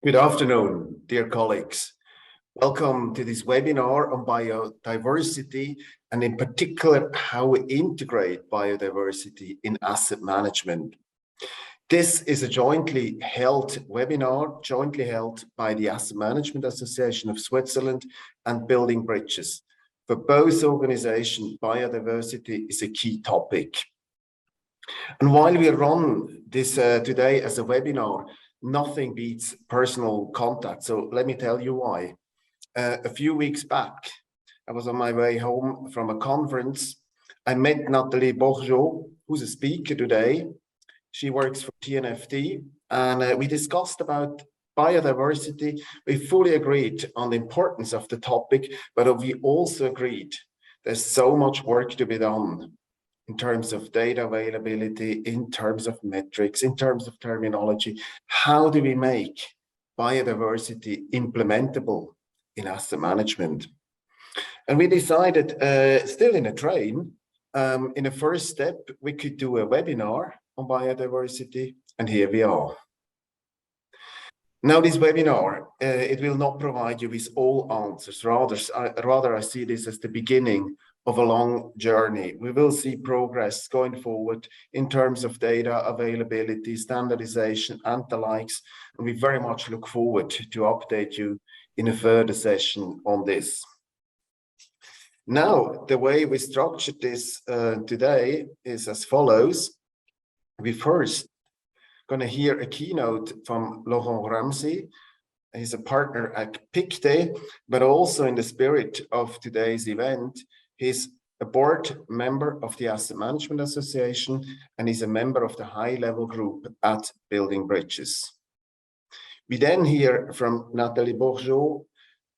Good afternoon, dear colleagues. Welcome to this webinar on biodiversity, and in particular, how we integrate biodiversity in asset management. This is a jointly held webinar, jointly held by the Asset Management Association of Switzerland and Building Bridges. For both organizations, biodiversity is a key topic. And while we run this today as a webinar, nothing beats personal contact. So let me tell you why. A few weeks back, I was on my way home from a conference. I met Nathalie Borgeaud, who's a speaker today. She works for TNFD, and we discussed about biodiversity. We fully agreed on the importance of the topic, but we also agreed there's so much work to be done in terms of data availability, in terms of metrics, in terms of terminology. How do we make biodiversity implementable in asset management? And we decided, still in a train, in a first step, we could do a webinar on biodiversity, and here we are. Now, this webinar, it will not provide you with all answers. Rather, I see this as the beginning of a long journey. We will see progress going forward in terms of data availability, standardization, and the likes. And we very much look forward to update you in a further session on this. Now, the way we structured this today is as follows. We first going to hear a keynote from Laurent Ramsey. He's a partner at Pictet, but also in the spirit of today's event, he's a board member of the Asset Management Association, and he's a member of the high-level group at Building Bridges. We then hear from Nathalie Borgeaud,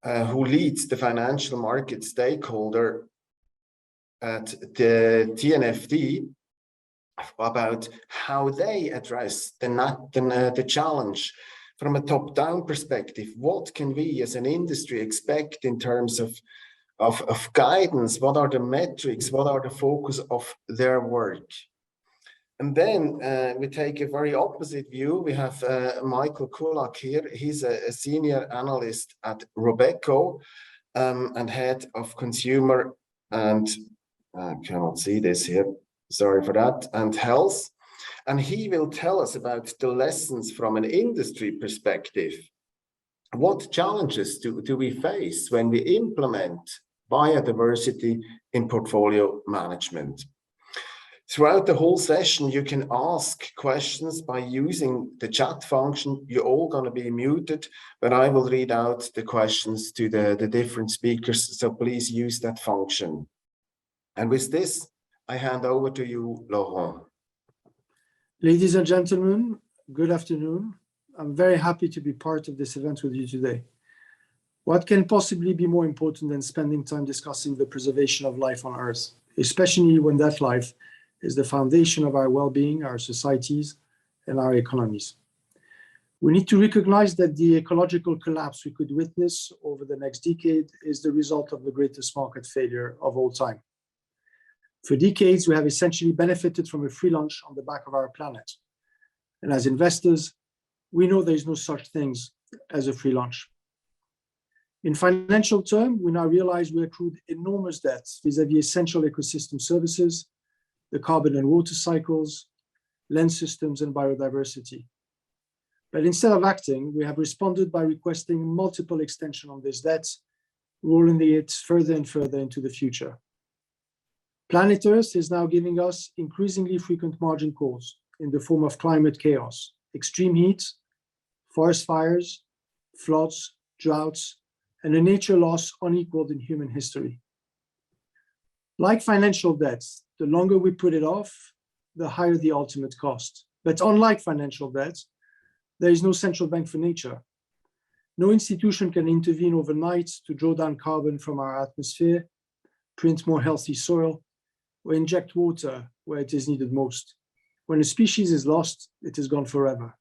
who leads the financial market stakeholder at the TNFD, about how they address the challenge from a top-down perspective. What can we as an industry expect in terms of guidance? What are the metrics? What are the focus of their work? And then we take a very opposite view. We have Michael Kulak here. He's a senior analyst at Borgeaud and head of consumer and I cannot see this here. Sorry for that, and health. And he will tell us about the lessons from an industry perspective. What challenges do we face when we implement biodiversity in portfolio management? Throughout the whole session, you can ask questions by using the chat function. You're all going to be muted, but I will read out the questions to the different speakers. So please use that function. And with this, I hand over to you, Laurent. Ladies and gentlemen, good afternoon. I'm very happy to be part of this event with you today. What can possibly be more important than spending time discussing the preservation of life on Earth, especially when that life is the foundation of our well-being, our societies, and our economies? We need to recognize that the ecological collapse we could witness over the next decade is the result of the greatest market failure of all time. For decades, we have essentially benefited from a free lunch on the back of our planet. And as investors, we know there is no such thing as a free lunch. In financial terms, we now realize we accrued enormous debts vis-à-vis essential ecosystem services, the carbon and water cycles, land systems, and biodiversity. But instead of acting, we have responded by requesting multiple extensions on these debts, rolling it further and further into the future. Planet Earth is now giving us increasingly frequent margin calls in the form of climate chaos, extreme heat, forest fires, floods, droughts, and a nature loss unequaled in human history. Like financial debts, the longer we put it off, the higher the ultimate cost. But unlike financial debts, there is no central bank for nature. No institution can intervene overnight to draw down carbon from our atmosphere, print more healthy soil, or inject water where it is needed most. When a species is lost, it is gone forever.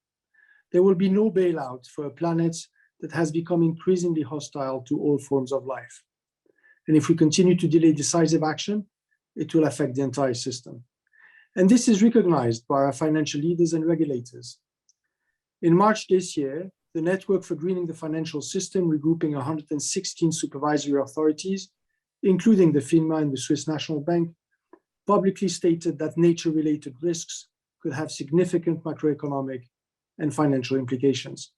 There will be no bailout for a planet that has become increasingly hostile to all forms of life. And if we continue to delay decisive action, it will affect the entire system. And this is recognized by our financial leaders and regulators. In March this year, the Network for Greening the Financial System, regrouping 116 supervisory authorities, including the FINMA and the Swiss National Bank, publicly stated that nature-related risks could have significant macroeconomic and financial implications.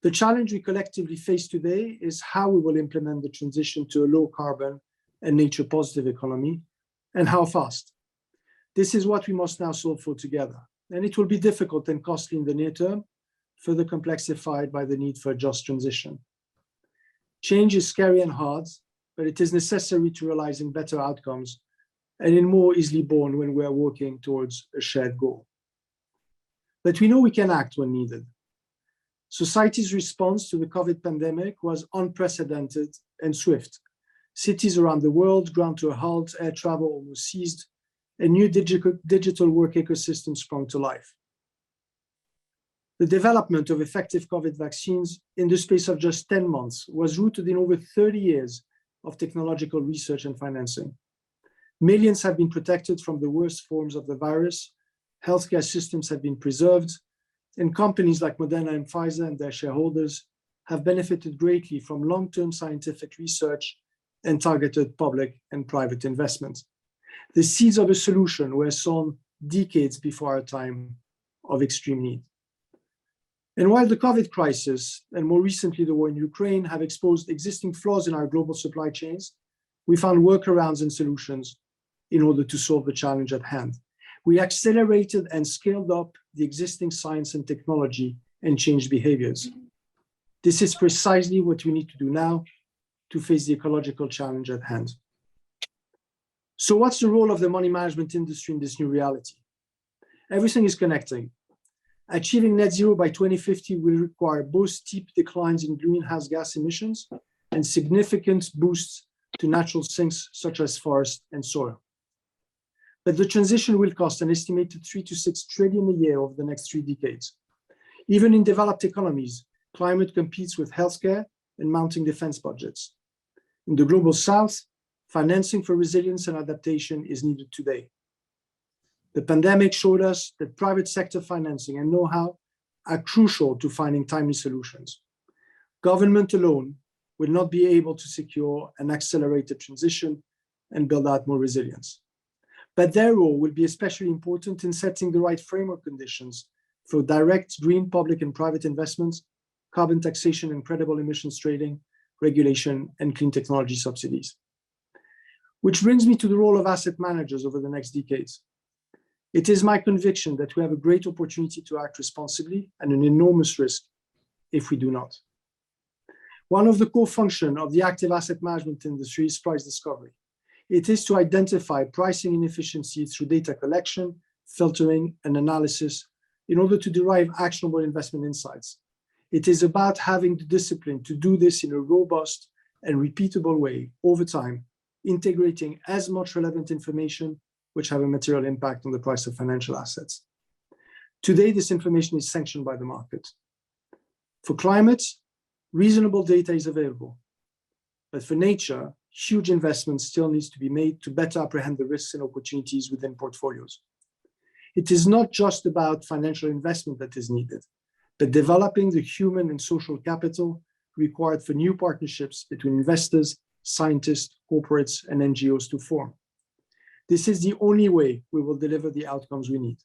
The challenge we collectively face today is how we will implement the transition to a low-carbon and nature-positive economy, and how fast. This is what we must now solve for together, and it will be difficult and costly in the near term, further complexified by the need for a just transition. Change is scary and hard, but it is necessary to realizing better outcomes and in more easily borne when we are working towards a shared goal. But we know we can act when needed. Society's response to the COVID pandemic was unprecedented and swift. Cities around the world ground to a halt, air travel almost ceased, and new digital work ecosystems sprung to life. The development of effective COVID vaccines in the space of just 10 months was rooted in over 30 years of technological research and financing. Millions have been protected from the worst forms of the virus, healthcare systems have been preserved, and companies like Moderna and Pfizer and their shareholders have benefited greatly from long-term scientific research and targeted public and private investments. The seeds of a solution were sown decades before our time of extreme need. And while the COVID crisis, and more recently the war in Ukraine, have exposed existing flaws in our global supply chains, we found workarounds and solutions in order to solve the challenge at hand. We accelerated and scaled up the existing science and technology and changed behaviors. This is precisely what we need to do now to face the ecological challenge at hand. So what's the role of the money management industry in this new reality? Everything is connecting. Achieving net zero by 2050 will require both steep declines in greenhouse gas emissions and significant boosts to natural sinks such as forest and soil. But the transition will cost an estimated 3 to 6 trillion a year over the next 3 decades. Even in developed economies, climate competes with healthcare and mounting defense budgets. In the global south, financing for resilience and adaptation is needed today. The pandemic showed us that private sector financing and know-how are crucial to finding timely solutions. Government alone will not be able to secure an accelerated transition and build out more resilience. But their role will be especially important in setting the right framework conditions for direct green public and private investments, carbon taxation and credible emissions trading, regulation, and clean technology subsidies. Which brings me to the role of asset managers over the next decades. It is my conviction that we have a great opportunity to act responsibly and an enormous risk if we do not. One of the core functions of the active asset management industry is price discovery. It is to identify pricing inefficiency through data collection, filtering, and analysis in order to derive actionable investment insights. It is about having the discipline to do this in a robust and repeatable way over time, integrating as much relevant information which have a material impact on the price of financial assets. Today, this information is sanctioned by the market. For climate, reasonable data is available. But for nature, huge investments still needs to be made to better apprehend the risks and opportunities within portfolios. It is not just about financial investment that is needed, but developing the human and social capital required for new partnerships between investors, scientists, corporates, and NGOs to form. This is the only way we will deliver the outcomes we need.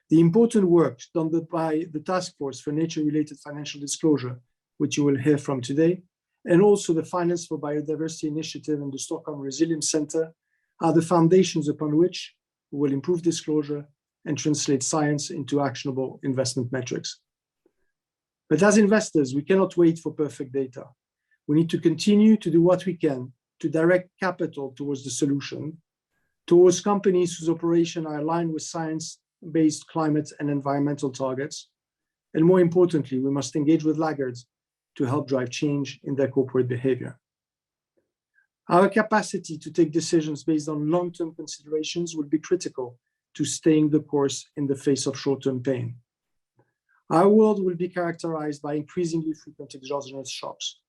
The important work done by the Task Force for Nature-Related Financial Disclosure, which you will hear from today, and also the Finance for Biodiversity Initiative and the Stockholm Resilience Center are the foundations upon which we will improve disclosure and translate science into actionable investment metrics. But as investors, we cannot wait for perfect data. We need to continue to do what we can to direct capital towards the solution, towards companies whose operations are aligned with science-based climate and environmental targets. And more importantly, we must engage with laggards to help drive change in their corporate behavior. Our capacity to take decisions based on long-term considerations will be critical to staying the course in the face of short-term pain. Our world will be characterized by increasingly frequent exogenous shocks.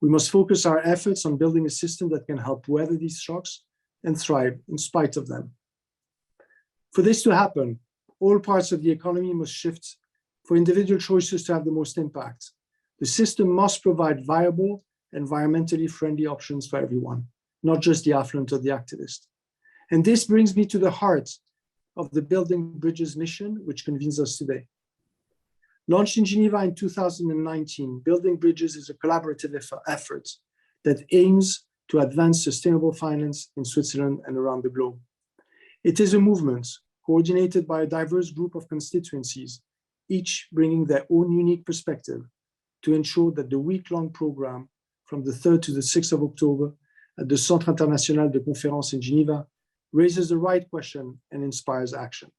We must focus our efforts on building a system that can help weather these shocks and thrive in spite of them. For this to happen, all parts of the economy must shift for individual choices to have the most impact, the system must provide viable, environmentally friendly options for everyone, not just the affluent or the activist. And this brings me to the heart of the Building Bridges mission, which convenes us today. Launched in Geneva in 2019, Building Bridges is a collaborative effort that aims to advance sustainable finance in Switzerland and around the globe. It is a movement coordinated by a diverse group of constituencies, each bringing their own unique perspective to ensure that the week-long program from the 3rd to the 6th of October at the Centre International de Conférences in Geneva raises the right question and inspires action.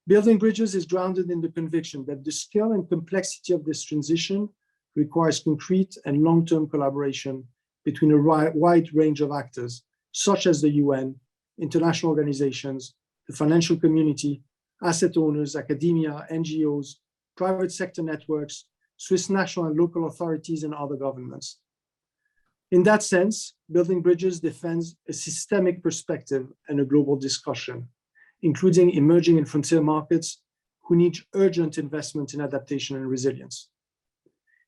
Building Bridges is grounded in the conviction that the scale and complexity of this transition requires concrete and long-term collaboration between a wide range of actors, such as the UN, international organizations, the financial community, asset owners, academia, NGOs, private sector networks, Swiss national and local authorities, and other governments. In that sense, Building Bridges defends a systemic perspective and a global discussion, including emerging and frontier markets who need urgent investment in adaptation and resilience.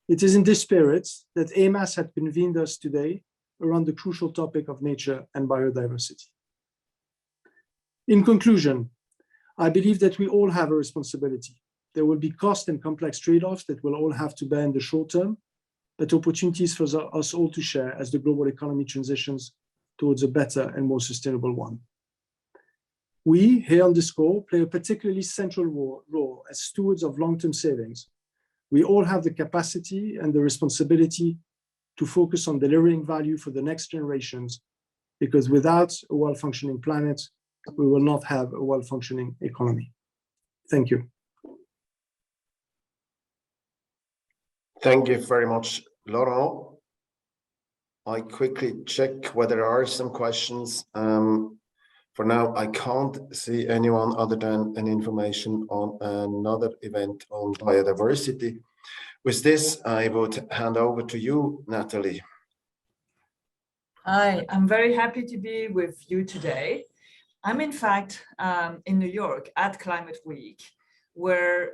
It is in this spirit that AMAS had convened us today around the crucial topic of nature and biodiversity. In conclusion, I believe that we all have a responsibility. There will be cost and complex trade-offs that we'll all have to bear in the short term, but opportunities for us all to share as the global economy transitions towards a better and more sustainable one. We, here on this call, play a particularly central role as stewards of long-term savings. We all have the capacity and the responsibility to focus on delivering value for the next generations, because without a well-functioning planet, we will not have a well-functioning economy. Thank you. Thank you very much, Laurent. I quickly check whether there are some questions. For now, I can't see anyone other than an information on another event on biodiversity. With this, I would hand over to you, Nathalie. Hi, I'm very happy to be with you today. I'm in fact in New York at Climate Week, where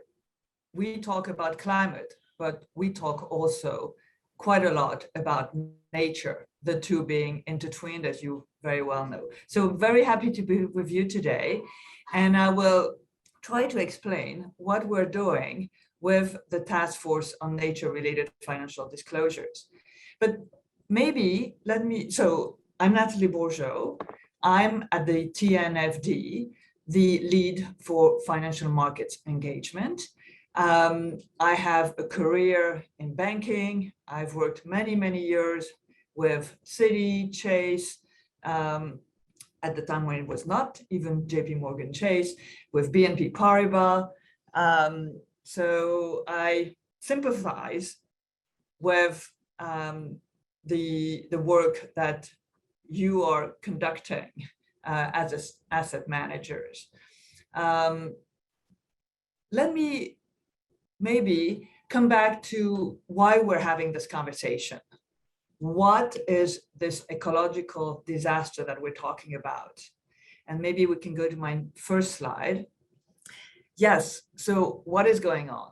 we talk about climate, but we talk also quite a lot about nature, the two being intertwined, as you very well know. So very happy to be with you today. And I will try to explain what we're doing with the Task Force on Nature-related Financial Disclosures. But maybe so I'm Nathalie Borgeaud. I'm at the TNFD, the lead for financial markets engagement. I have a career in banking. I've worked many, many years with Citi, Chase, at the time when it was not even JP Morgan Chase, with BNP Paribas. So I sympathize with the work that you are conducting as asset managers. Let me maybe come back to why we're having this conversation. What is this ecological disaster that we're talking about? And maybe we can go to my first slide. Yes, so what is going on?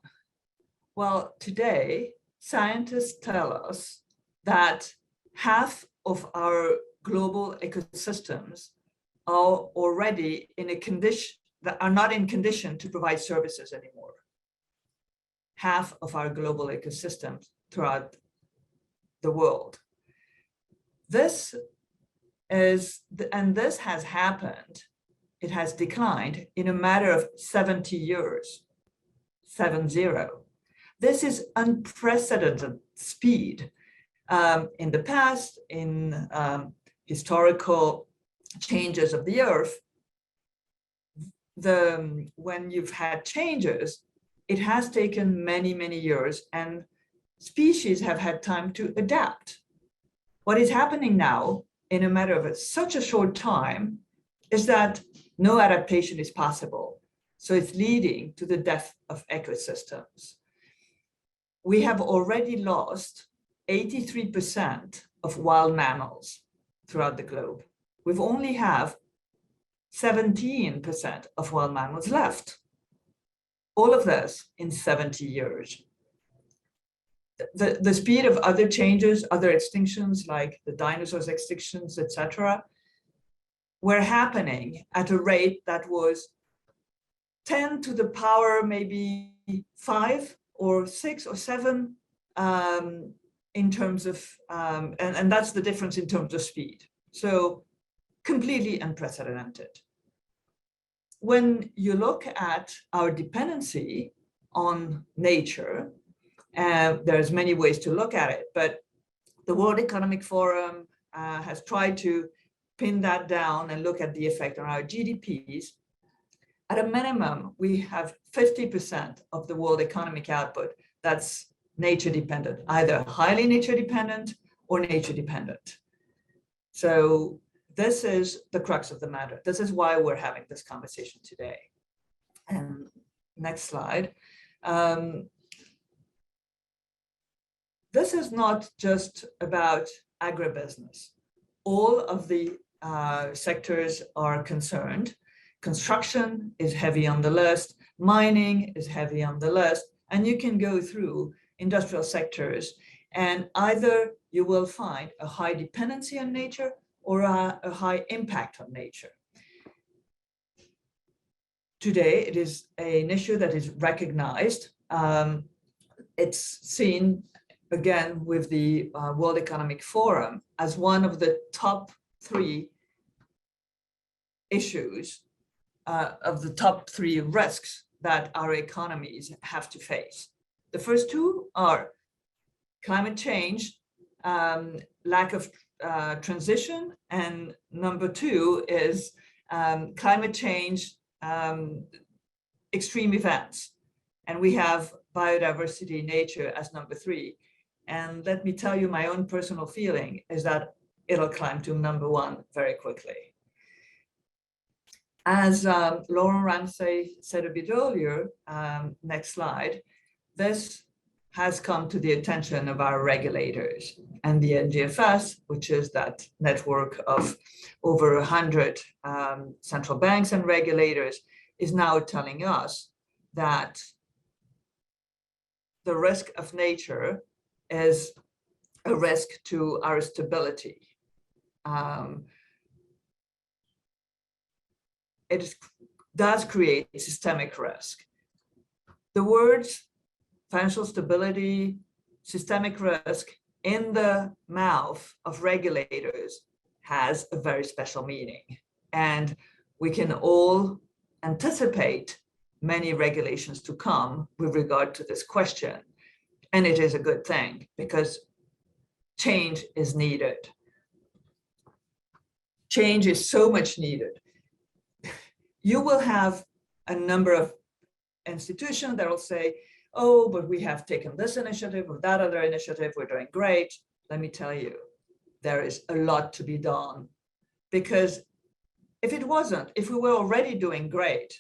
Well, today, scientists tell us that half of our global ecosystems are already in a condition that are not in condition to provide services anymore. Half of our global ecosystems throughout the world. This has happened, it has declined in a matter of 70 years, 70. This is unprecedented speed. In the past, in historical changes of the earth, when you've had changes, it has taken many, many years, and species have had time to adapt. What is happening now, in a matter of such a short time, is that no adaptation is possible. So it's leading to the death of ecosystems. We have already lost 83% of wild mammals throughout the globe. We only have 17% of wild mammals left. All of this in 70 years. The speed of other changes, other extinctions, like the dinosaurs extinctions, etc., were happening at a rate that was 10 to the power maybe 5 or 6 or 7 in terms of, and that's the difference in terms of speed. So completely unprecedented. When you look at our dependency on nature, there's many ways to look at it, but the World Economic Forum has tried to pin that down and look at the effect on our GDPs. At a minimum, we have 50% of the world economic output that's nature dependent, either highly nature dependent or nature dependent. So this is the crux of the matter. This is why we're having this conversation today. And next slide. This is not just about agribusiness. All of the sectors are concerned. Construction is heavy on the list, mining is heavy on the list, and you can go through industrial sectors and either you will find a high dependency on nature or a high impact on nature. Today, it is an issue that is recognized. It's seen again with the World Economic Forum as one of the top 3 issues of the top 3 risks that our economies have to face. The first 2 are climate change, lack of transition, and number 2 is climate change, extreme events. And we have biodiversity, nature as number 3. And let me tell you, my own personal feeling is that it'll climb to number 1 very quickly. As Laurent Ramsey said a bit earlier, next slide, this has come to the attention of our regulators, and the NGFS, which is that network of over 100 central banks and regulators, is now telling us that the risk of nature is a risk to our stability. It does create systemic risk. The words financial stability, systemic risk in the mouth of regulators has a very special meaning. And we can all anticipate many regulations to come with regard to this question. And it is a good thing because change is needed. Change is so much needed. You will have a number of institutions that will say, oh, but we have taken this initiative or that other initiative, we're doing great. Let me tell you, there is a lot to be done. Because if it wasn't, if we were already doing great,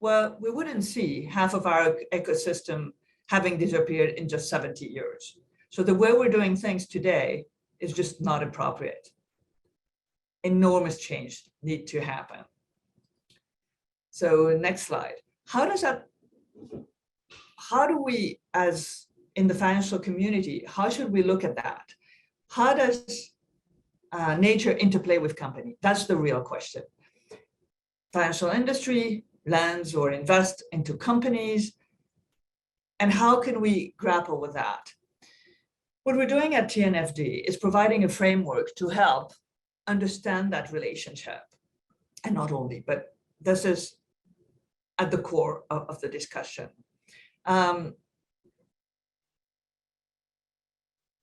well, we wouldn't see half of our ecosystem having disappeared in just 70 years. So the way we're doing things today is just not appropriate. Enormous change need to happen. So next slide. How do we, as in the financial community, how should we look at that? How does nature interplay with company? That's the real question. Financial industry lends or invest into companies, and how can we grapple with that? What we're doing at TNFD is providing a framework to help understand that relationship. And not only, but this is at the core of the discussion.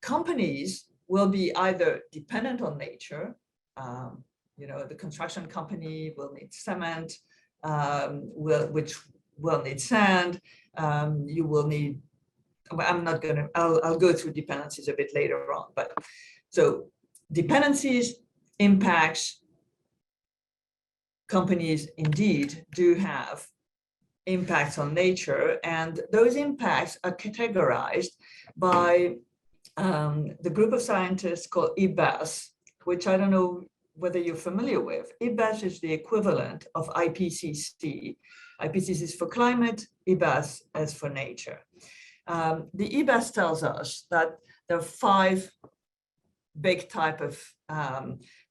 Companies will be either dependent on nature, the construction company will need cement, which will need sand, you will need, I'll go through dependencies a bit later on, but so dependencies, impacts, companies indeed do have impacts on nature, and those impacts are categorized by the group of scientists called IBAS, which I don't know whether you're familiar with. IBAS is the equivalent of IPCC, IPCC for climate, EBAS is for nature. The EBAS tells us that there are 5 big type of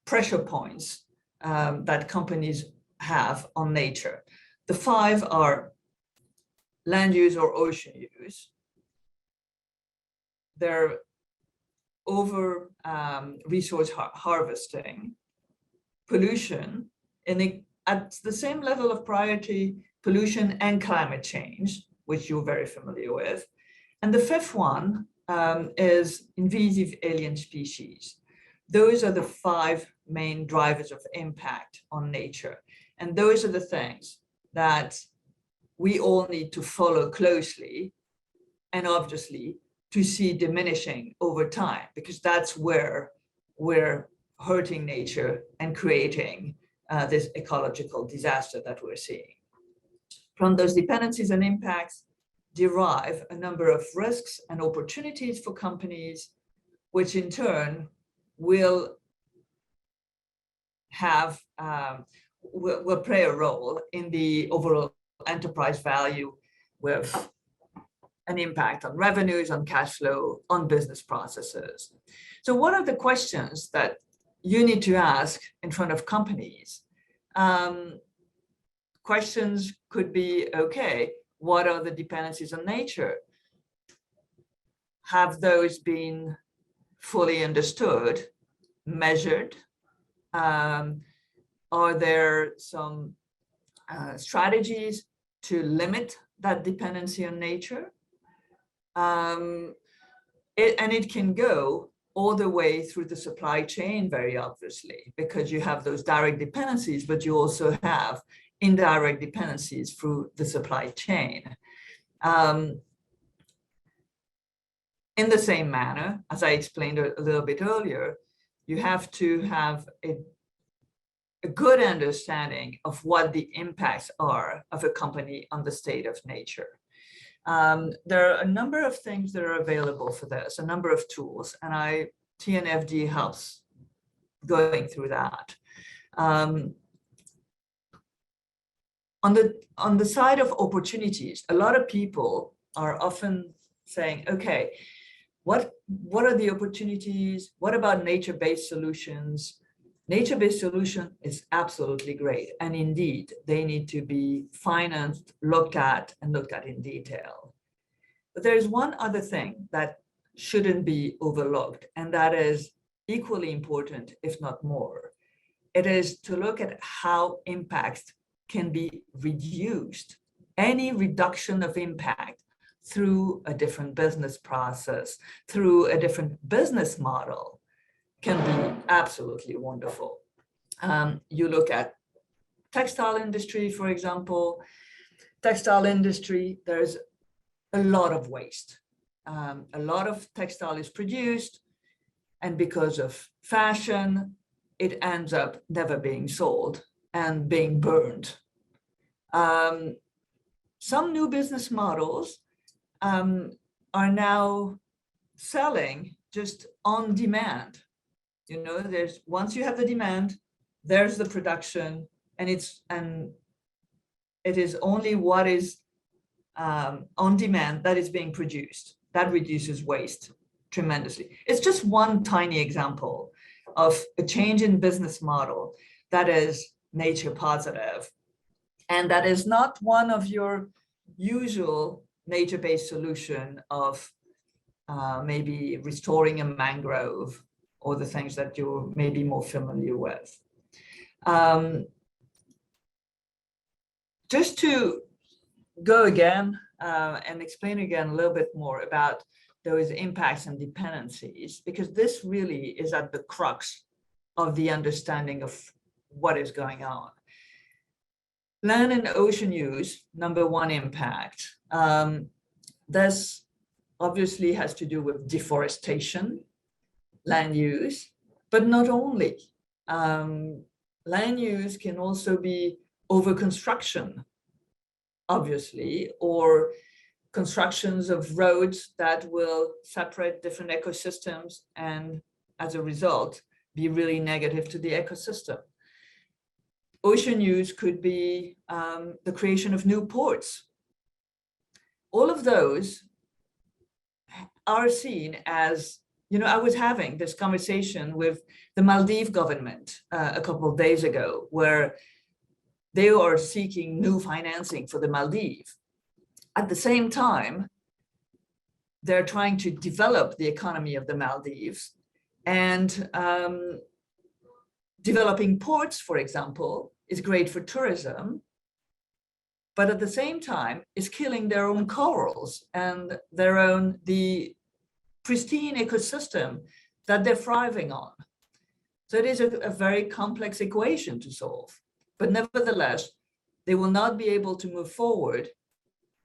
pressure points that companies have on nature. The 5 are land use or ocean use. They're over resource harvesting, pollution, and at the same level of priority, pollution and climate change, which you're very familiar with. And the 5th one is invasive alien species. Those are the 5 main drivers of impact on nature. And those are the things that we all need to follow closely, and obviously to see diminishing over time, because that's where we're hurting nature and creating this ecological disaster that we're seeing. From those dependencies and impacts derive a number of risks and opportunities for companies, which in turn will have will play a role in the overall enterprise value, with an impact on revenues, on cash flow, on business processes. So what are the questions that you need to ask in front of companies? Questions could be, okay, what are the dependencies on nature? Have those been fully understood, measured? Are there some strategies to limit that dependency on nature? And it can go all the way through the supply chain, very obviously, because you have those direct dependencies, but you also have indirect dependencies through the supply chain. In the same manner, as I explained a little bit earlier, you have to have a good understanding of what the impacts are of a company on the state of nature. There are a number of things that are available for this, a number of tools, and TNFD helps going through that. On the side of opportunities, a lot of people are often saying, okay, what are the opportunities? What about nature-based solutions? Nature-based solution is absolutely great. And indeed, they need to be financed, looked at in detail. But there's one other thing that shouldn't be overlooked, and that is equally important, if not more. It is to look at how impacts can be reduced. Any reduction of impact through a different business process, through a different business model, can be absolutely wonderful. You look at textile industry, for example. Textile industry, there's a lot of waste. A lot of textile is produced, and because of fashion, it ends up never being sold and being burned. Some new business models are now selling just on demand. You know, there's once you have the demand, there's the production, and it is only what is on demand that is being produced. That reduces waste tremendously. It's just one tiny example of a change in business model that is nature positive, and that is not one of your usual nature-based solution of maybe restoring a mangrove or the things that you're maybe more familiar with. Just to go again and explain again a little bit more about those impacts and dependencies, because this really is at the crux of the understanding of what is going on. Land and ocean use, number one impact. This obviously has to do with deforestation, land use, but not only. Land use can also be over construction, obviously, or constructions of roads that will separate different ecosystems and as a result be really negative to the ecosystem. ocean use could be the creation of new ports. All of those are seen as, I was having this conversation with the Maldives government a couple of days ago, where they are seeking new financing for the Maldives. At the same time, they're trying to develop the economy of the Maldives, and developing ports, for example, is great for tourism, but at the same time is killing their own corals and the pristine ecosystem that they're thriving on. So it is a very complex equation to solve, but nevertheless, they will not be able to move forward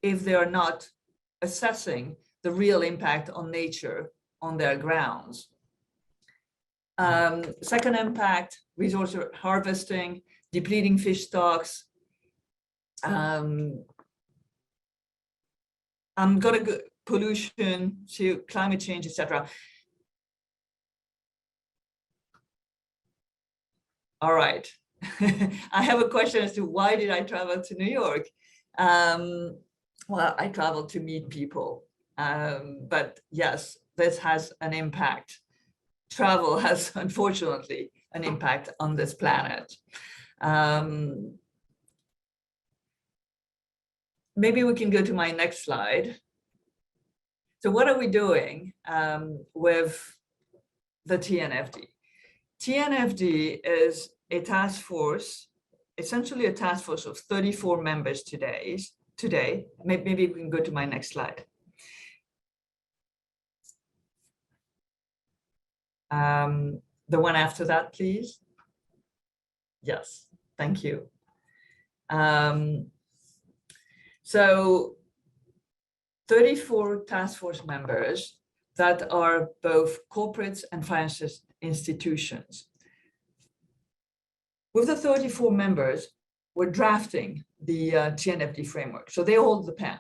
if they are not assessing the real impact on nature on their grounds. Second impact, resource harvesting, depleting fish stocks. I'm gonna go pollution, climate change, etc. All right. I have a question as to why did I travel to New York? Well, I traveled to meet people, but yes, this has an impact. Travel has, unfortunately, an impact on this planet. Maybe we can go to my next slide. So what are we doing with the TNFD? TNFD is a task force, essentially a task force of 34 members today. Maybe we can go to my next slide. The one after that, please. Yes, thank you. So 34 task force members that are both corporates and financial institutions. With the 34 members, we're drafting the TNFD framework. So they hold the pen.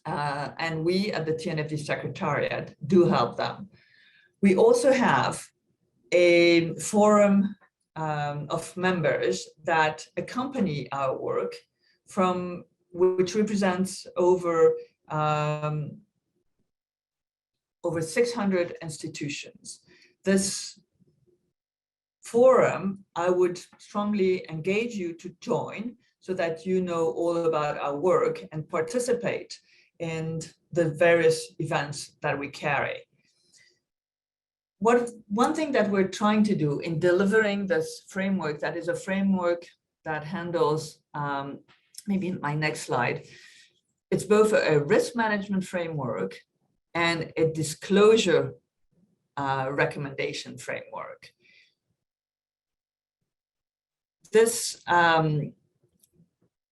And we at the TNFD Secretariat do help them. We also have a forum of members that accompany our work, which represents over 600 institutions. This forum, I would strongly engage you to join so that you know all about our work and participate in the various events that we carry. One thing that we're trying to do in delivering this framework, that is a framework that handles, maybe in my next slide, it's both a risk management framework and a disclosure recommendation framework.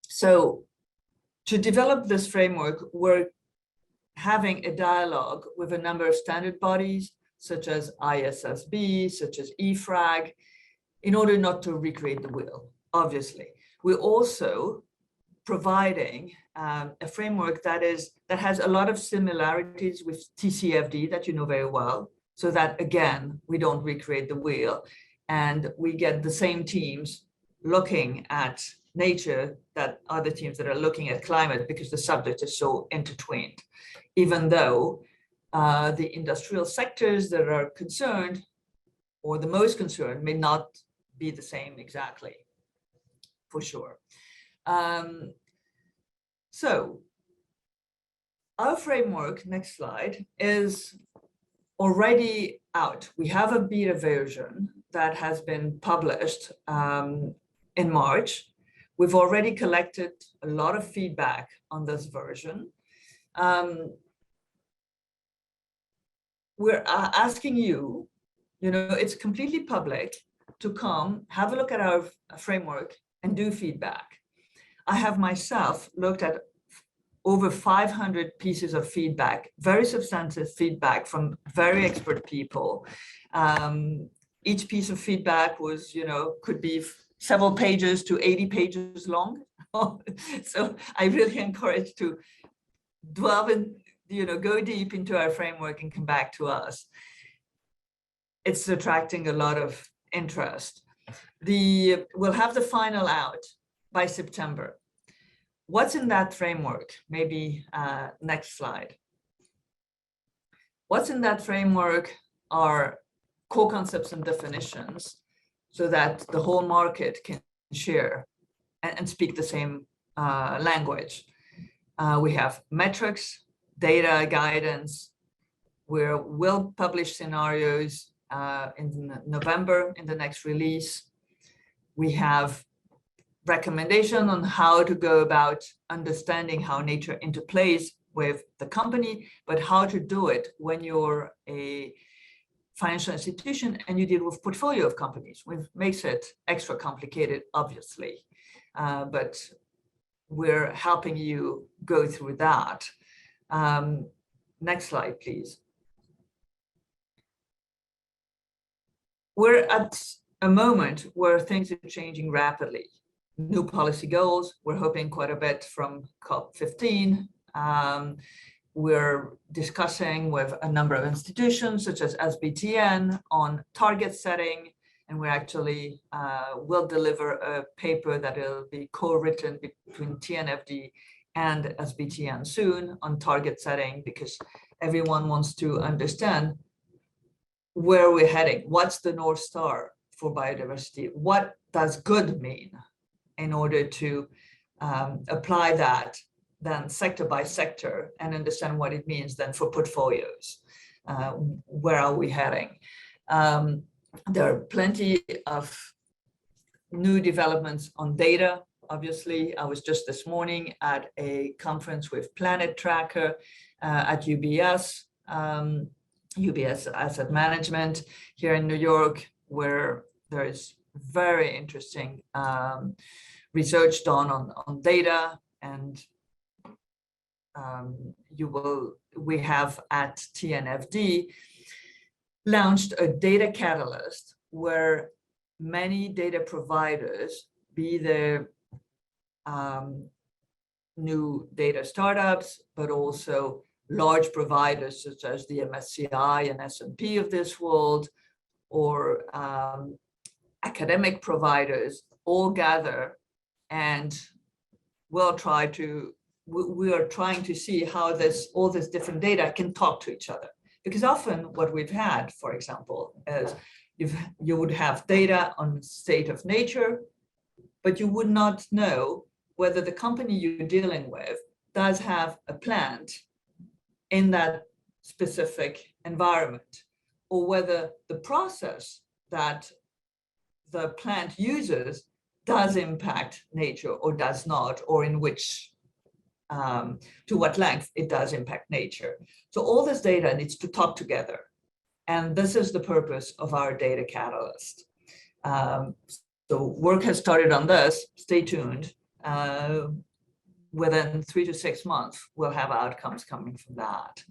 So to develop this framework, we're having a dialogue with a number of standard bodies, such as ISSB, such as EFRAG, in order not to recreate the wheel, obviously. We're also providing a framework that has a lot of similarities with TCFD that you know very well, so that, again, we don't recreate the wheel and we get the same teams looking at nature that are the teams that are looking at climate, because the subject is so intertwined, even though the industrial sectors that are concerned, or the most concerned, may not be the same exactly, for sure. So our framework, next slide, is already out. We have a beta version that has been published in March. We've already collected a lot of feedback on this version. We're asking you, it's completely public, to come have a look at our framework and do feedback. I have myself looked at over 500 pieces of feedback, very substantive feedback from very expert people. Each piece of feedback was, could be several pages to 80 pages long. So I really encourage to delve in, go deep into our framework and come back to us. It's attracting a lot of interest. We'll have the final out by September. What's in that framework? Maybe next slide. What's in that framework are core concepts and definitions so that the whole market can share and speak the same language. We have metrics, data, guidance. We'll publish scenarios in November in the next release. We have recommendation on how to go about understanding how nature interplays with the company, but how to do it when you're a financial institution and you deal with portfolio of companies, which makes it extra complicated, obviously. But we're helping you go through that. Next slide, please. We're at a moment where things are changing rapidly. New policy goals, we're hoping quite a bit from COP15. We're discussing with a number of institutions such as SBTN on target setting, and we actually will deliver a paper that will be co-written between TNFD and SBTN soon on target setting, because everyone wants to understand where we're heading. What's the North Star for biodiversity? What does good mean in order to apply that then sector by sector and understand what it means then for portfolios? Where are we heading? There are plenty of new developments on data. Obviously, I was just this morning at a conference with Planet Tracker at UBS, UBS Asset Management here in New York, where there is very interesting research done on data, and we have at TNFD launched a data catalyst where many data providers, be there new data startups, but also large providers such as the MSCI and S&P of this world, or academic providers, all gather, and we are trying to see how all this different data can talk to each other. Because often what we've had, for example, is you would have data on state of nature, but you would not know whether the company you're dealing with does have a plant in that specific environment, or whether the process that the plant uses does impact nature or does not, or in which, to what length it does impact nature. So all this data needs to talk together. And this is the purpose of our data catalyst. So work has started on this, stay tuned. Within 3 to 6 months, we'll have outcomes coming from that.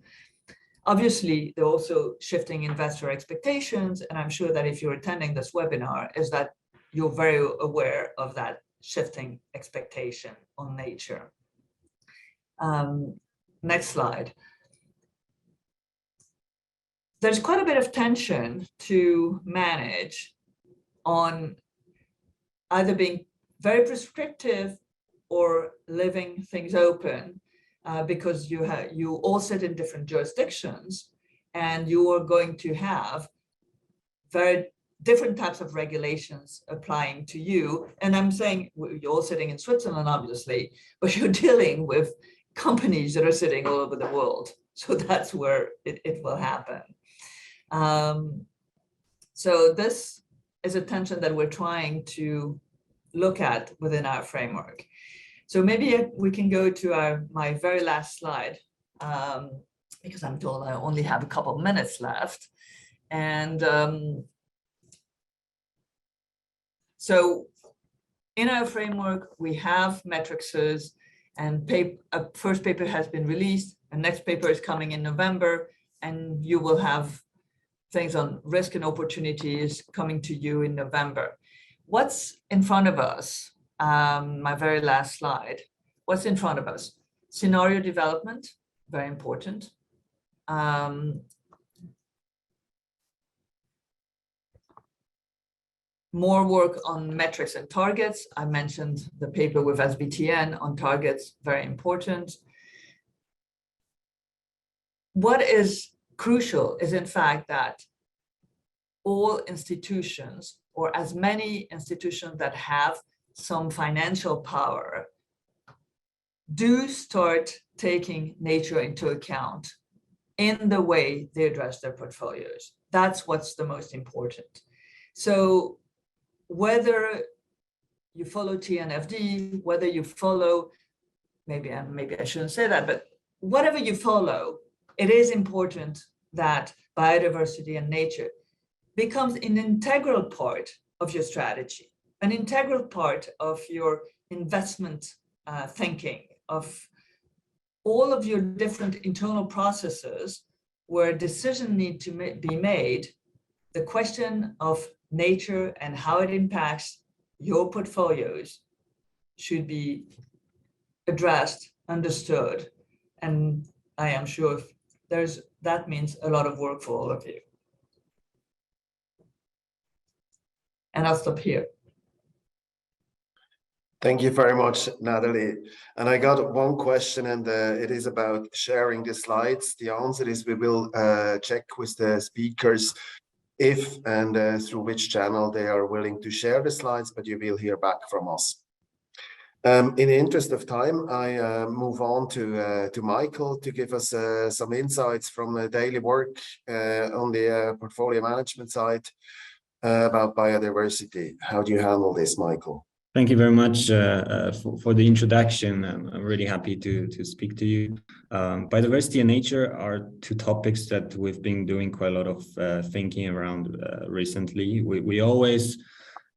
Obviously, they're also shifting investor expectations, and I'm sure that if you're attending this webinar, is that you're very aware of that shifting expectation on nature. Next slide. There's quite a bit of tension to manage on either being very prescriptive or leaving things open, because you all sit in different jurisdictions, and you are going to have very different types of regulations applying to you. And I'm saying you're all sitting in Switzerland, obviously, but you're dealing with companies that are sitting all over the world. So that's where it will happen. So this is a tension that we're trying to look at within our framework. So maybe we can go to my very last slide, because I'm told I only have a couple of minutes left. And so in our framework, we have matrices, and a first paper has been released. The next paper is coming in November, and you will have things on risk and opportunities coming to you in November. What's in front of us? My very last slide. What's in front of us? Scenario development, very important. more work on metrics and targets. I mentioned the paper with SBTN on targets, very important. What is crucial is, in fact, that all institutions, or as many institutions that have some financial power, do start taking nature into account in the way they address their portfolios. That's what's the most important. So whether you follow TNFD, whether you follow, maybe I shouldn't say that, but whatever you follow, it is important that biodiversity and nature becomes an integral part of your strategy, an integral part of your investment thinking, of all of your different internal processes where decisions need to be made. The question of nature and how it impacts your portfolios should be addressed, understood, and I am sure that means a lot of work for all of you. And I'll stop here. Thank you very much, Nathalie. And I got one question, and it is about sharing the slides. The answer is we will check with the speakers if and through which channel they are willing to share the slides, but you will hear back from us. In the interest of time, I move on to Michael to give us some insights from the daily work on the portfolio management side about biodiversity. How do you handle this, Michael? Thank you very much for the introduction. I'm really happy to speak to you. Biodiversity and nature are two topics that we've been doing quite a lot of thinking around recently. We always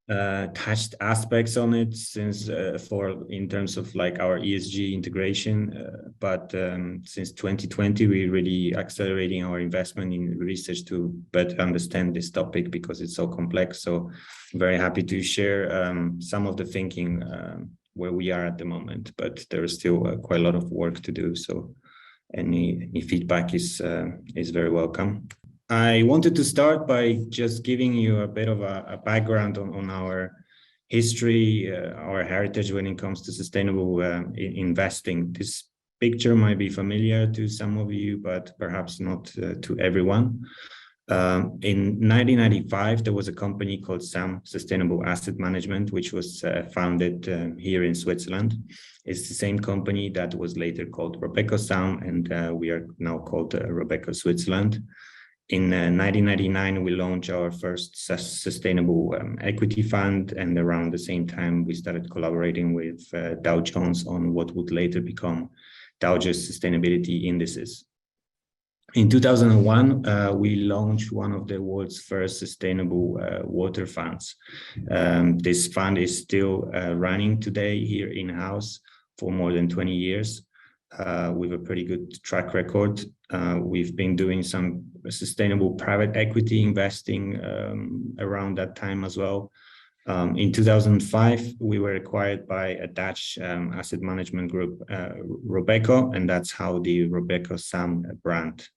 touched aspects on it since in terms of like our ESG integration, but since 2020 we're really accelerating our investment in research to better understand this topic because it's so complex. So I'm very happy to share some of the thinking where we are at the moment, but there is still quite a lot of work to do, so any feedback is very welcome. I wanted to start by just giving you a bit of a background on our history, our heritage when it comes to sustainable investing. This picture might be familiar to some of you, but perhaps not to everyone. In 1995, there was a company called SAM, Sustainable Asset Management, which was founded here in Switzerland. It's the same company that was later called Robeco SAM, and we are now called Robeco Switzerland. In 1999, we launched our first sustainable equity fund, and around the same time, we started collaborating with Dow Jones on what would later become Dow Jones Sustainability Indices. In 2001, we launched one of the world's first sustainable water funds. This fund is still running today here in-house for more than 20 years. With a pretty good track record. We've been doing some sustainable private equity investing around that time as well. In 2005, we were acquired by a Dutch asset management group, Robeco, and that's how the Robeco SAM brand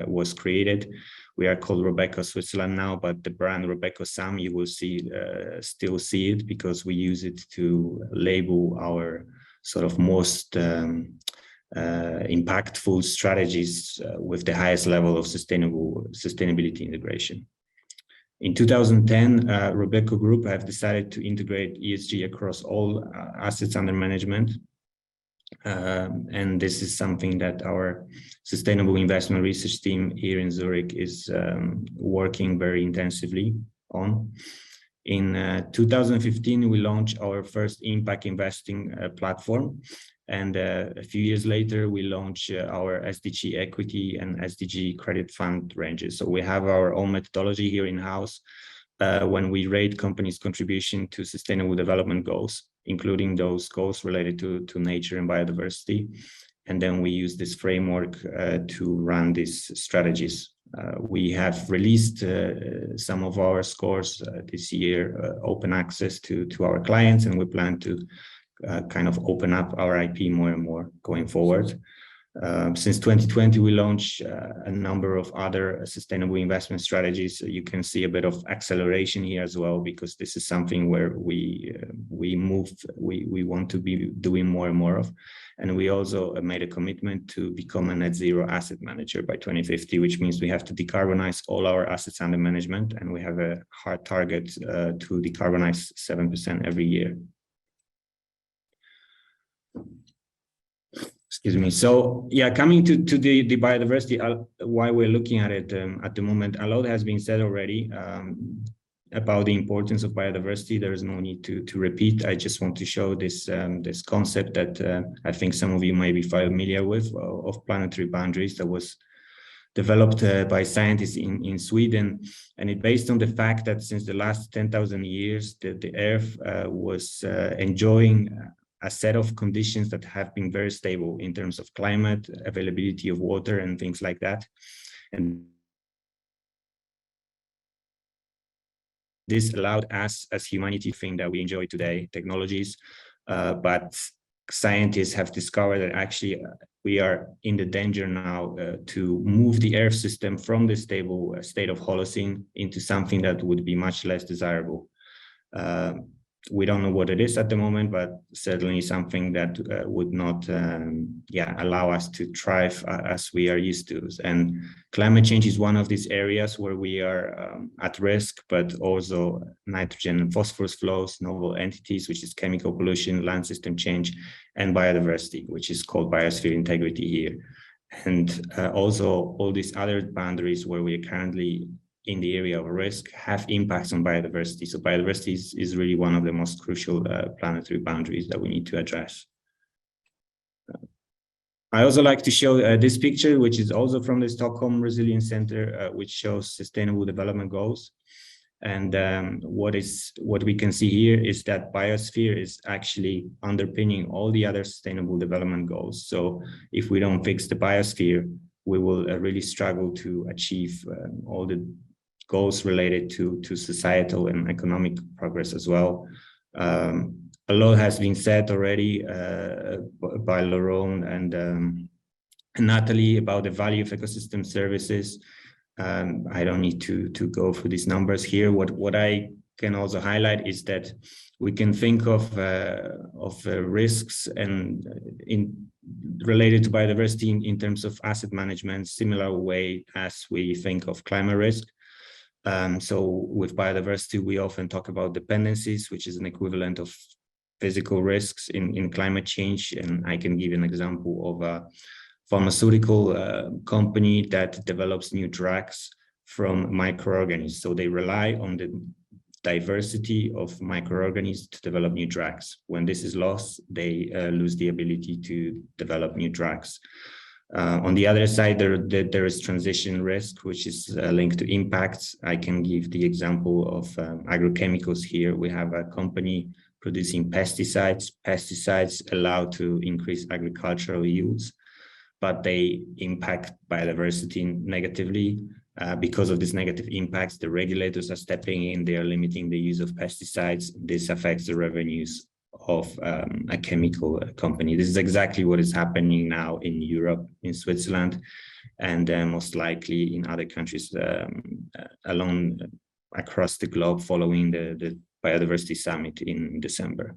was created. We are called Robeco Switzerland now, but the brand Robeco SAM, you will still see it because we use it to label our sort of most impactful strategies with the highest level of sustainability integration. In 2010, Robeco Group have decided to integrate ESG across all assets under management. And this is something that our sustainable investment research team here in Zurich is working very intensively on. In 2015, we launched our first impact investing platform. And a few years later, we launched our SDG equity and SDG credit fund ranges. So we have our own methodology here in-house when we rate companies' contribution to sustainable development goals, including those goals related to nature and biodiversity. And then we use this framework to run these strategies. We have released some of our scores this year, open access to our clients, and we plan to kind of open up our IP more and more going forward. Since 2020, we launched a number of other sustainable investment strategies. So you can see a bit of acceleration here as well, because this is something where we want to be doing more and more of. And we also made a commitment to become a net zero asset manager by 2050, which means we have to decarbonize all our assets under management. And we have a hard target to decarbonize 7% every year. Excuse me. So yeah, coming to the biodiversity, why we're looking at it at the moment, a lot has been said already about the importance of biodiversity. There is no need to repeat. I just want to show this this concept that I think some of you may be familiar with, of planetary boundaries, that was developed by scientists in Sweden. And it based on the fact that since the last 10,000 years, the Earth was enjoying a set of conditions that have been very stable in terms of climate, availability of water, and things like that. And this allowed us as humanity to think that we enjoy today technologies, but scientists have discovered that actually we are in the danger now to move the Earth system from the stable state of Holocene into something that would be much less desirable. We don't know what it is at the moment, but certainly something that would not allow us to thrive as we are used to. And climate change is one of these areas where we are at risk, but also nitrogen and phosphorus flows, novel entities, which is chemical pollution, land system change, and biodiversity, which is called biosphere integrity here. And also all these other boundaries where we are currently in the area of risk have impacts on biodiversity. So biodiversity is really one of the most crucial planetary boundaries that we need to address. I also like to show this picture, which is also from the Stockholm Resilience Center, which shows sustainable development goals. And what we can see here is that biosphere is actually underpinning all the other sustainable development goals. So if we don't fix the biosphere, we will really struggle to achieve all the goals related to societal and economic progress as well. A lot has been said already by Laurent and Nathalie about the value of ecosystem services. I don't need to go through these numbers here. What I can also highlight is that we can think of risks and related to biodiversity in terms of asset management, similar way as we think of climate risk. So with biodiversity, we often talk about dependencies, which is an equivalent of physical risks in climate change. And I can give an example of a pharmaceutical company that develops new drugs from microorganisms. So they rely on the diversity of microorganisms to develop new drugs. When this is lost, they lose the ability to develop new drugs. On the other side, there is transition risk, which is linked to impacts. I can give the example of agrochemicals here. We have a company producing pesticides. Pesticides allow to increase agricultural yields, but they impact biodiversity negatively. Because of these negative impacts, the regulators are stepping in, they are limiting the use of pesticides. This affects the revenues of a chemical company. This is exactly what is happening now in Europe, in Switzerland, and most likely in other countries across the globe following the Biodiversity Summit in December.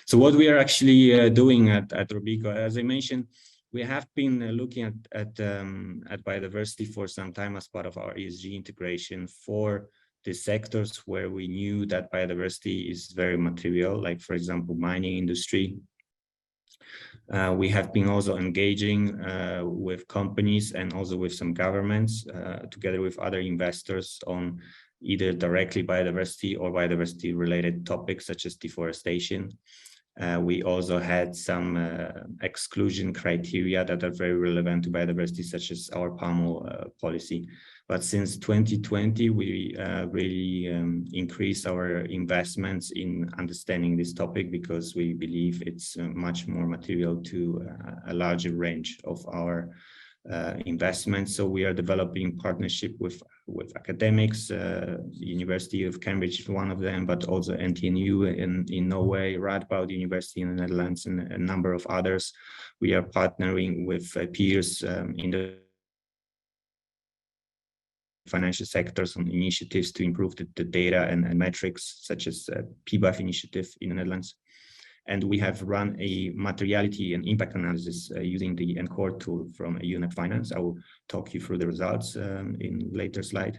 So what we are actually doing at Robeco, as I mentioned, we have been looking at biodiversity for some time as part of our ESG integration for the sectors where we knew that biodiversity is very material, like for example, mining industry. We have been also engaging with companies and also with some governments, together with other investors, on either directly biodiversity or biodiversity related topics such as deforestation. We also had some exclusion criteria that are very relevant to biodiversity, such as our palm oil policy. But since 2020, we really increased our investments in understanding this topic, because we believe it's much more material to a larger range of our investments. So we are developing partnership with academics. University of Cambridge is one of them, but also NTNU in Norway, Radboud University in the Netherlands, and a number of others. We are partnering with peers in the financial sectors on initiatives to improve the data and metrics, such as PBAF initiative in the Netherlands. And we have run a materiality and impact analysis using the ENCORE tool from UNEP Finance. I will talk you through the results in later slide.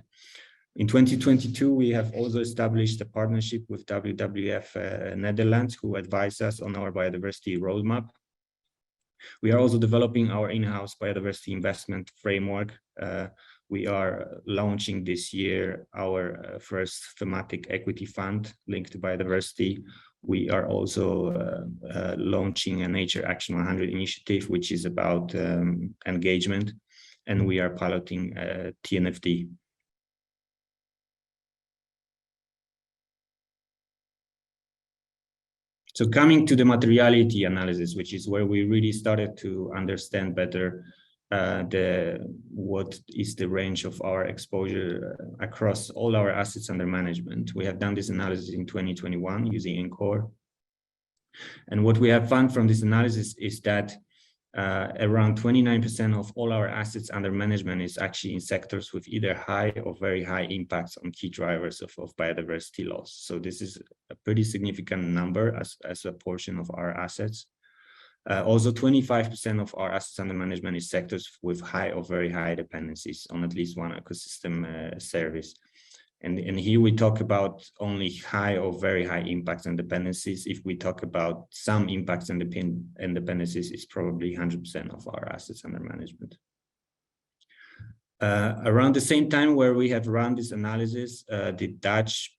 In 2022, we have also established a partnership with WWF Netherlands, who advise us on our biodiversity roadmap. We are also developing our in-house biodiversity investment framework. We are launching this year our first thematic equity fund linked to biodiversity. We are also launching a Nature Action 100 initiative, which is about engagement, and we are piloting TNFD. So coming to the materiality analysis, which is where we really started to understand better what is the range of our exposure across all our assets under management. We have done this analysis in 2021 using ENCORE. And what we have found from this analysis is that around 29% of all our assets under management is actually in sectors with either high or very high impacts on key drivers of biodiversity loss. So this is a pretty significant number as a portion of our assets. Also, 25% of our assets under management is sectors with high or very high dependencies on at least one ecosystem service. And here we talk about only high or very high impacts and dependencies. If we talk about some impacts and dependencies, it's probably 100% of our assets under management. Around the same time where we have run this analysis,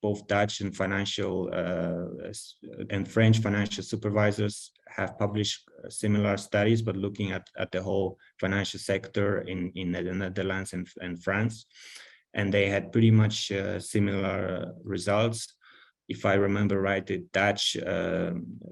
both Dutch and financial and French financial supervisors have published similar studies, but looking at the whole financial sector in the Netherlands and France. And they had pretty much similar results. If I remember right, the Dutch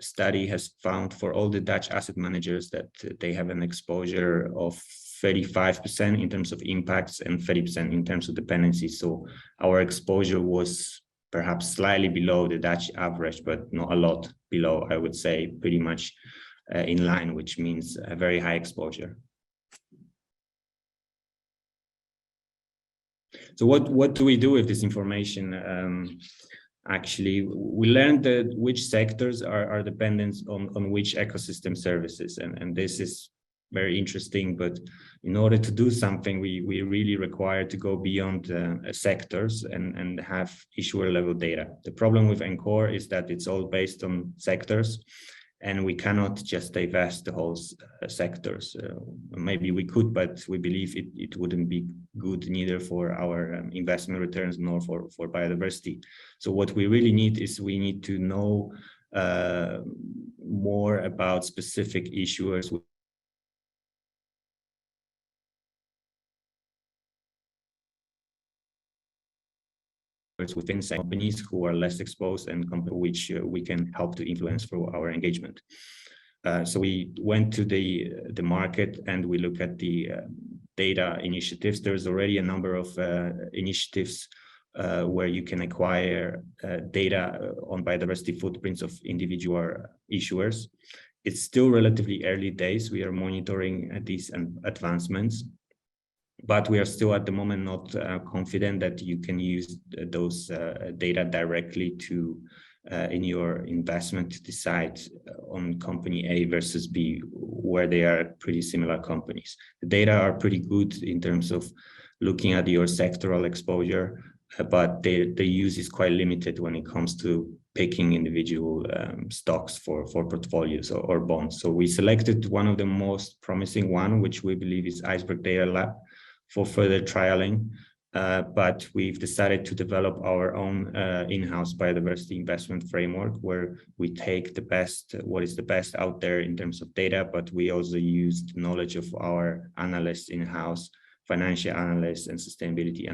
study has found for all the Dutch asset managers that they have an exposure of 35% in terms of impacts and 30% in terms of dependencies. So our exposure was perhaps slightly below the Dutch average, but not a lot below, I would say, pretty much in line, which means a very high exposure. So what do we do with this information? Actually, we learned that which sectors are dependent on which ecosystem services, and this is very interesting. But in order to do something, we really require to go beyond sectors and have issuer level data. The problem with ENCORE is that it's all based on sectors, and we cannot just divest the whole sectors. Maybe we could, but we believe it wouldn't be good neither for our investment returns nor for biodiversity. So what we really need is we need to know more about specific issuers within companies who are less exposed and which we can help to influence through our engagement. So we went to the market and we look at the data initiatives. There's already a number of initiatives where you can acquire data on biodiversity footprints of individual issuers. It's still relatively early days. We are monitoring these advancements, but we are still at the moment not confident that you can use those data directly to in your investment to decide on company A versus B, where they are pretty similar companies. The data are pretty good in terms of looking at your sectoral exposure, but the use is quite limited when it comes to picking individual stocks for portfolios or bonds. So we selected one of the most promising one, which we believe is Iceberg Data Lab, for further trialing, but we've decided to develop our own in-house biodiversity investment framework, where we take the best, what is the best out there in terms of data, but we also use the knowledge of our analysts in-house, financial analysts and sustainability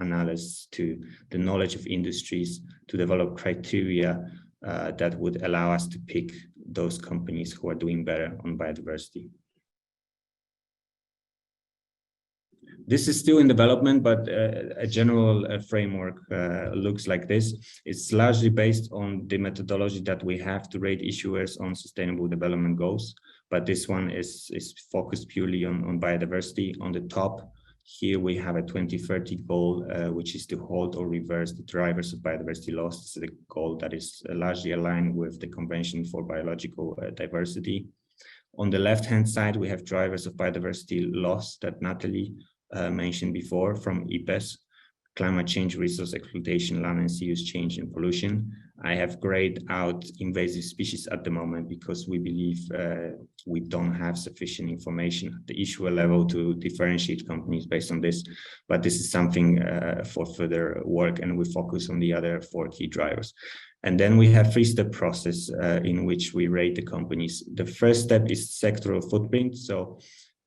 analysts, to the knowledge of industries to develop criteria that would allow us to pick those companies who are doing better on biodiversity. This is still in development, but a general framework looks like this. It's largely based on the methodology that we have to rate issuers on sustainable development goals. But this one is focused purely on biodiversity. On the top, here we have a 2030 goal, which is to halt or reverse the drivers of biodiversity loss. This is a goal that is largely aligned with the Convention for Biological Diversity. On the left-hand side, we have drivers of biodiversity loss that Nathalie mentioned before from IPES, climate change, resource exploitation, land and sea use change, and pollution. I have grayed out invasive species at the moment because we believe we don't have sufficient information at the issuer level to differentiate companies based on this. But this is something for further work, and we focus on the other 4 key drivers. And then we have 3-step process in which we rate the companies. The first step is sectoral footprint. So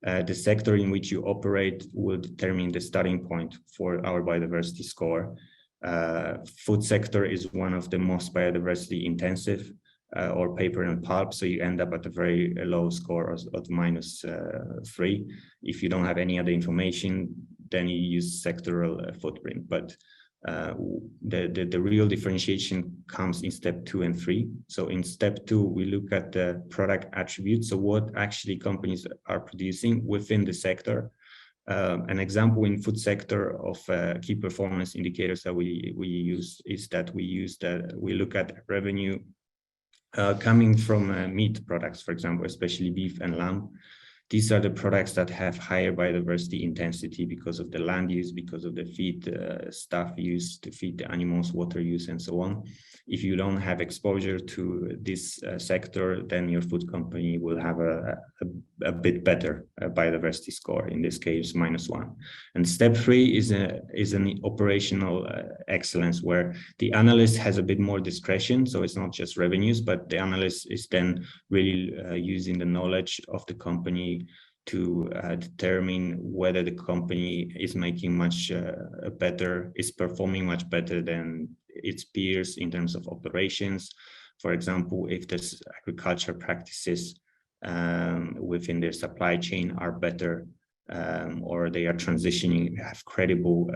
the sector in which you operate will determine the starting point for our biodiversity score. Food sector is one of the most biodiversity intensive, or paper and pulp, so you end up at a very low score of -3. If you don't have any other information, then you use sectoral footprint. But the real differentiation comes in step 2 and 3. So in step 2, we look at the product attributes, so what actually companies are producing within the sector. An example in food sector of key performance indicators that we use is that we look at revenue coming from meat products, for example, especially beef and lamb. These are the products that have higher biodiversity intensity because of the land use, because of the feed stuff used to feed the animals, water use, and so on. If you don't have exposure to this sector, then your food company will have a bit better biodiversity score, in this case, -1. And step 3 is an operational excellence, where the analyst has a bit more discretion. So it's not just revenues, but the analyst is then really using the knowledge of the company to determine whether the company is making is performing much better than its peers in terms of operations. For example, if there's agriculture practices within their supply chain are better, or they are transitioning, have credible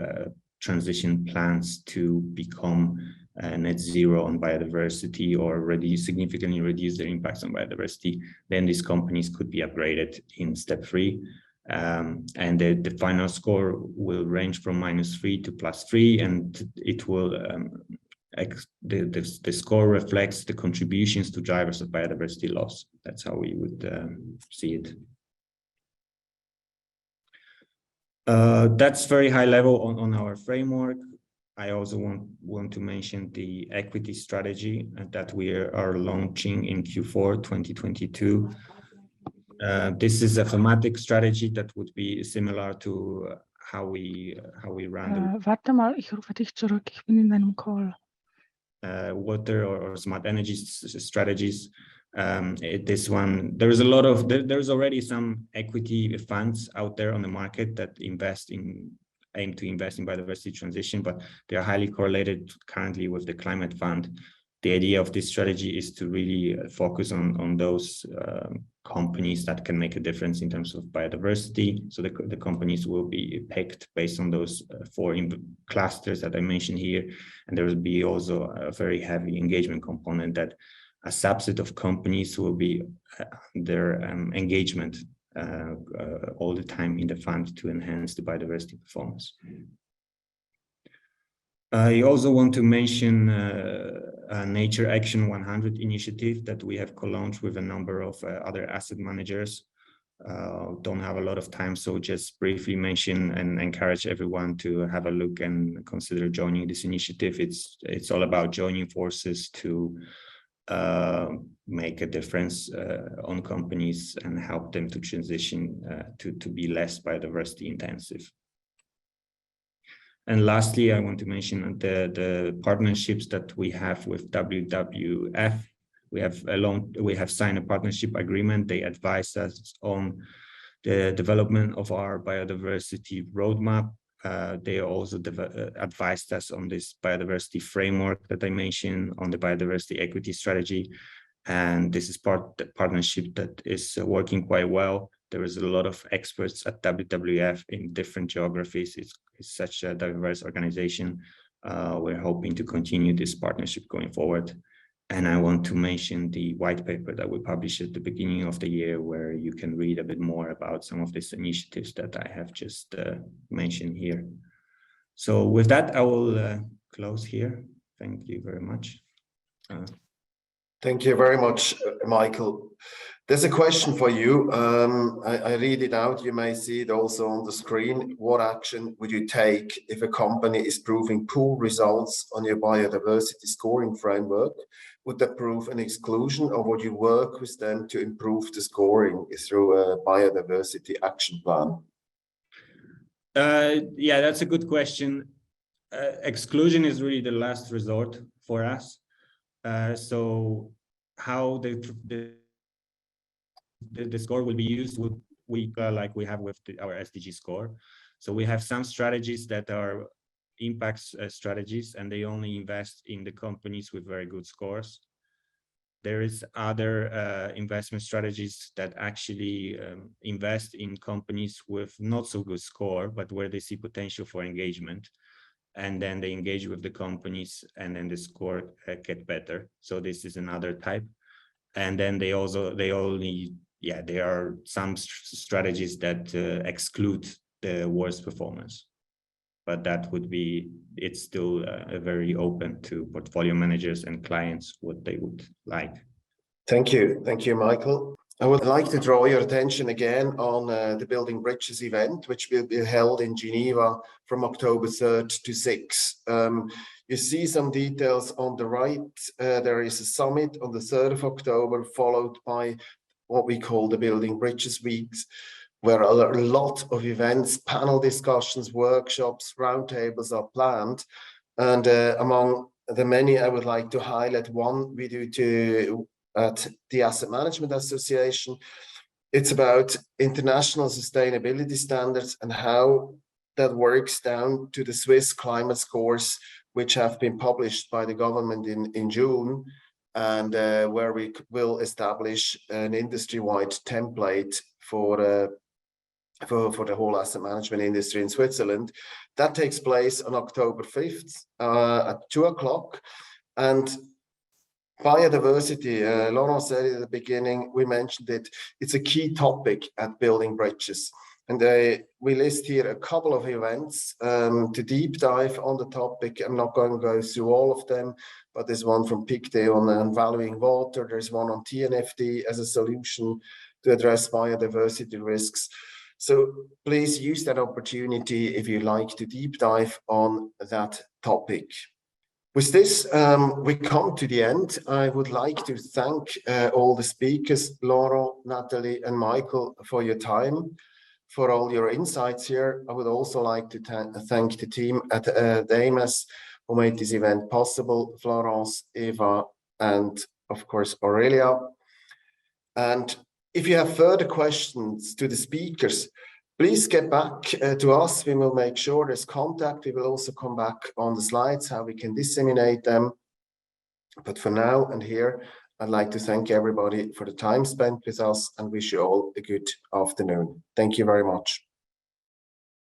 transition plans to become net zero on biodiversity, or significantly reduce their impacts on biodiversity, then these companies could be upgraded in step 3. And the final score will range from -3 to +3, and it will the score reflects the contributions to drivers of biodiversity loss. That's how we would see it. That's very high level on our framework. I also want to mention the equity strategy that we are launching in Q4 2022. This is a thematic strategy that would be similar to how we run the Warte mal, ich rufe dich zurück. Ich bin in einem Call. Water or smart energy strategies. This one, there's already some equity funds out there on the market that aim to invest in biodiversity transition, but they are highly correlated currently with the climate fund. The idea of this strategy is to really focus on those companies that can make a difference in terms of biodiversity. So the companies will be picked based on those 4 clusters that I mentioned here. And there will be also a very heavy engagement component, that a subset of companies will be their engagement all the time in the fund to enhance the biodiversity performance. I also want to mention a Nature Action 100 initiative that we have co-launched with a number of other asset managers. Don't have a lot of time, so just briefly mention and encourage everyone to have a look and consider joining this initiative. It's all about joining forces to make a difference on companies and help them to transition to be less biodiversity intensive. And lastly, I want to mention the partnerships that we have with WWF. We have signed a partnership agreement. They advise us on the development of our biodiversity roadmap. They also advised us on this biodiversity framework that I mentioned, on the biodiversity equity strategy. And this is partnership that is working quite well. There is a lot of experts at WWF in different geographies. It's such a diverse organization. We're hoping to continue this partnership going forward. And I want to mention the white paper that we published at the beginning of the year, where you can read a bit more about some of these initiatives that I have just mentioned here. So with that, I will close here. Thank you very much. Thank you very much, Michael. There's a question for you. I read it out. You may see it also on the screen. What action would you take if a company is proving poor results on your biodiversity scoring framework? Would that prove an exclusion, or would you work with them to improve the scoring through a biodiversity action plan? Yeah, that's a good question. Exclusion is really the last resort for us. So how the score will be used would we like we have with our SDG score. So we have some strategies that are impacts strategies, and they only invest in the companies with very good scores. There is other investment strategies that actually invest in companies with not so good score, but where they see potential for engagement. And then they engage with the companies, and then the score get better. So this is another type. And then there are some strategies that exclude the worst performance. But that would be, it's still very open to portfolio managers and clients what they would like. Thank you, Michael. I would like to draw your attention again on the Building Bridges event, which will be held in Geneva from October 3rd to 6th. You see some details on the right. There is a summit on the 3rd of October, followed by what we call the Building Bridges Weeks, where a lot of events, panel discussions, workshops, roundtables are planned. And among the many, I would like to highlight one we do at the Asset Management Association. It's about international sustainability standards and how that works down to the Swiss climate scores, which have been published by the government in June, and where we will establish an industry-wide template for the whole asset management industry in Switzerland. That takes place on October 5th at 2 o'clock. And biodiversity, Laurent said it at the beginning, we mentioned it, it's a key topic at Building Bridges. And we list here a couple of events to deep dive on the topic. I'm not going to go through all of them, but there's one from Pictet on valuing water. There's one on TNFD as a solution to address biodiversity risks. So please use that opportunity if you like to deep dive on that topic. With this, we come to the end. I would like to thank all the speakers, Laurent, Nathalie, and Michael, for your time, for all your insights here. I would also like to thank the team at DAMAS who made this event possible, Florence, Eva, and of course, Aurelia. And if you have further questions to the speakers, please get back to us. We will make sure there's contact. We will also come back on the slides, how we can disseminate them. But for now and here, I'd like to thank everybody for the time spent with us and wish you all a good afternoon. Thank you very much.